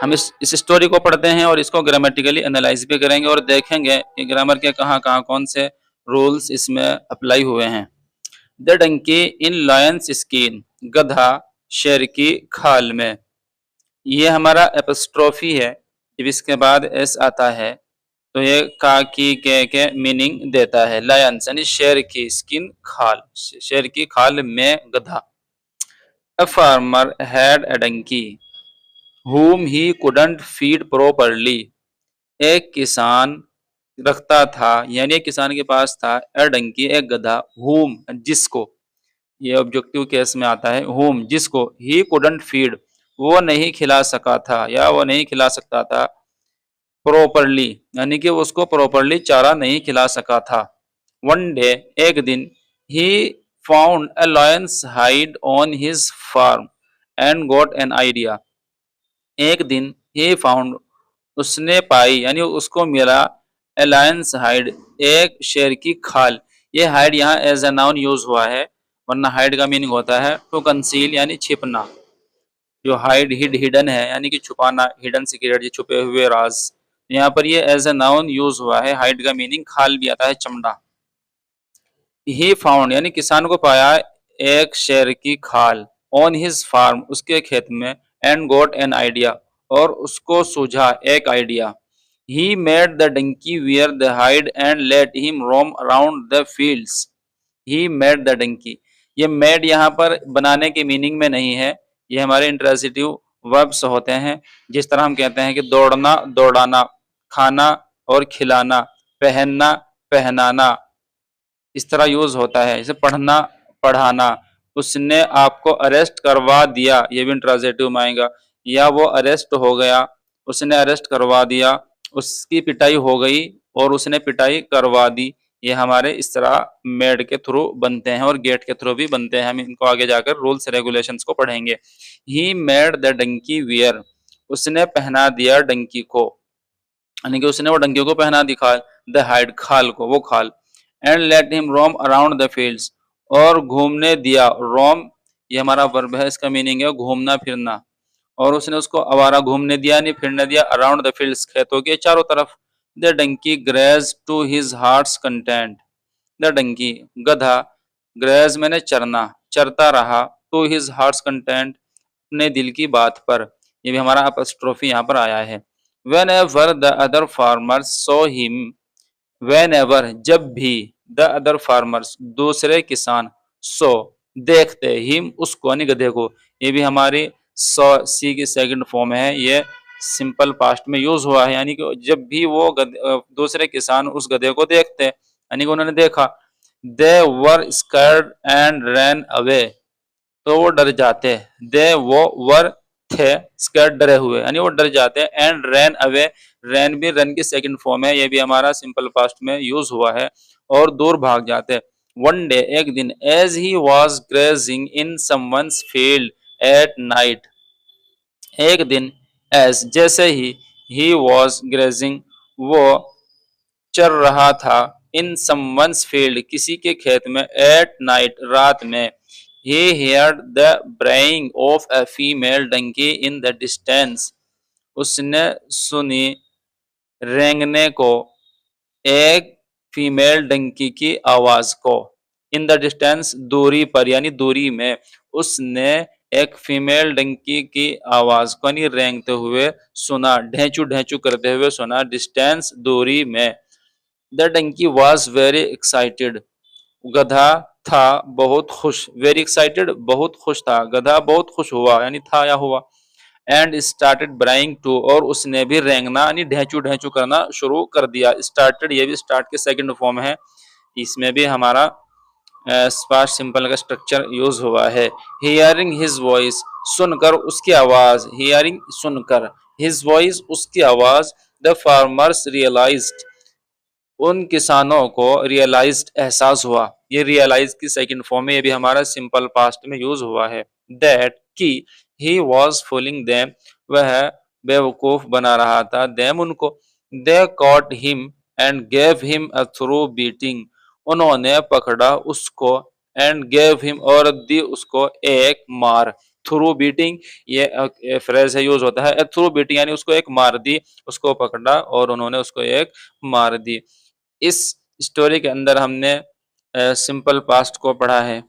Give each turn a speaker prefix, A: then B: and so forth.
A: हम इस स्टोरी को पढ़ते हैं और इसको ग्रामेटिकली एनालाइज भी करेंगे और देखेंगे कि ग्रामर के कहाँ-कहाँ कौन से रूल्स इसमें अप्लाई हुए हैं। The donkey in lion's skin, गधा शेर की खाल में। ये हमारा एपस्ट्रोफी है। जब इसके बाद एस आता है तो ये का की के मीनिंग देता है। लायंस यानी शेर की, स्किन खाल, शेर की खाल में गधा। A farmer had a donkey whom he couldn't feed properly। एक किसान रखता था, यानी एक किसान के पास था अ डंकी, एक गधा, whom जिसको, ये ऑब्जेक्टिव केस में आता है, whom जिसको, he couldn't feed वो नहीं खिला सका था या वो नहीं खिला सकता था, properly यानी कि उसको properly चारा नहीं खिला सका था। One day एक दिन he found a lion's hide on his farm and got an idea। एक दिन he found उसने पाई यानी उसको मिला a lion's hide एक शेर की खाल। ये हाइड यहाँ एज ए नाउन यूज हुआ है, वरना हाइड का मीनिंग होता है टू कंसील यानी छिपना। जो हाइड हिडन है यानी कि छुपाना, हिडन सीक्रेट, ये छुपे हुए राज। यहाँ पर ये एज ए नाउन यूज हुआ है। हाइड का मीनिंग खाल भी आता है, चमड़ा। ही फाउंड यानी किसान को पाया एक शेर की खाल ऑन हिज फार्म उसके खेत में, एंड गॉट एन आइडिया और उसको सूझा एक idea. He made the donkey wear the hide and let him roam around the fields. He made the donkey, ये मेड यहाँ पर बनाने के मीनिंग में नहीं है, ये हमारे इंट्रांसिटिव वर्ब्स होते हैं। जिस तरह हम कहते हैं कि दौड़ना दौड़ाना, खाना और खिलाना, पहनना पहनाना, इस तरह यूज होता है। जैसे पढ़ना पढ़ाना, उसने आपको अरेस्ट करवा दिया, ये भी इंट्रांसिटिव में आएगा। या वो अरेस्ट हो गया, उसने अरेस्ट करवा दिया, उसकी पिटाई हो गई और उसने पिटाई करवा दी। ये हमारे इस तरह मेड के थ्रू बनते हैं और गेट के थ्रू भी बनते हैं। हम इनको आगे जाकर रूल्स रेगुलेशंस को पढ़ेंगे। He made the donkey wear, उसने पहना दिया डंकी को, यानी कि उसने वो डंकी को पहना दिखा द हाइड खाल को, वो खाल। And let him roam around the fields, और घूमने दिया। रोम ये हमारा वर्ब है, इसका मीनिंग है घूमना फिरना। और उसने उसको आवारा घूमने दिया, नहीं फिरने दिया, अराउंड द फील्ड्स खेतों के चारों तरफ। The donkey grazed to his heart's content, the donkey गधा, ग्रेज मैंने चरना, चरता रहा, टू हिज हार्ट्स कंटेंट अपने दिल की बात पर। ये भी हमारा अपस्ट्रोफी यहाँ पर आया है। When ever the other farmers saw him, when ever जब भी, द अदर फार्मर्स दूसरे किसान, सो देखते, हिम उसको यानी गधे को। ये भी हमारी सो सी की सेकंड फॉर्म है, ये सिंपल पास्ट में यूज हुआ है। यानी कि जब भी वो दूसरे किसान उस गधे को देखते, यानी कि उन्होंने देखा। दे वर स्कैर्ड एंड रैन अवे, तो वो डर जाते। दे वो वर थे, स्कैर्ड डरे हुए, यानी वो डर जाते। एंड रैन अवे, रैन भी रन की सेकंड फॉर्म है, ये भी हमारा सिंपल पास्ट में यूज हुआ है, और दूर भाग जाते। वन डे एक दिन, as he was grazing in someone's field at night, एक दिन एज जैसे ही वॉज ग्रेजिंग वो चर रहा था, इन समवन्स फील्ड किसी के खेत में, एट नाइट रात में। he heard the braying of a female donkey in the distance, उसने सुनी रेंगने को एक फीमेल डंकी की आवाज को। इन द डिस्टेंस दूरी पर यानी दूरी में, उसने एक फीमेल डंकी की आवाज को यानी रेंगते हुए सुना, ढेंचू ढेंचू करते हुए सुना, डिस्टेंस दूरी में। The donkey was very excited, गधा था बहुत खुश, वेरी एक्साइटेड बहुत खुश था, गधा बहुत खुश हुआ यानी था या हुआ। एंड स्टार्टेड ब्राइंग टू, और उसने भी रेंगना यानी ढेंचू ढेंचू करना शुरू कर दिया। स्टार्टेड ये भी स्टार्ट के सेकंड फॉर्म है, इसमें भी हमारा पास्ट सिंपल का स्ट्रक्चर यूज हुआ है। हियरिंग हिज वॉइस, सुनकर उसकी आवाज, हियरिंग सुनकर, हिज वॉइस उसकी आवाज, द फार्मर्स रियलाइज्ड, उन किसानों को रियलाइज्ड एहसास हुआ। ये रियलाइज की सेकंड फॉर्म है, ये भी हमारा सिंपल पास्ट में यूज हुआ है। दैट की ही वॉज फूलिंग देम, वह बेवकूफ बना रहा था देम उनको। They caught him and gave him a through beating, उन्होंने पकड़ा उसको, एंड गेव हिम और दी उसको एक मार। थ्रू बीटिंग, ये फ्रेज है यूज होता है थ्रू बीटिंग, यानी उसको एक मार दी, उसको पकड़ा और उन्होंने उसको एक मार दी। इस स्टोरी के अंदर हमने सिंपल पास्ट को पढ़ा है।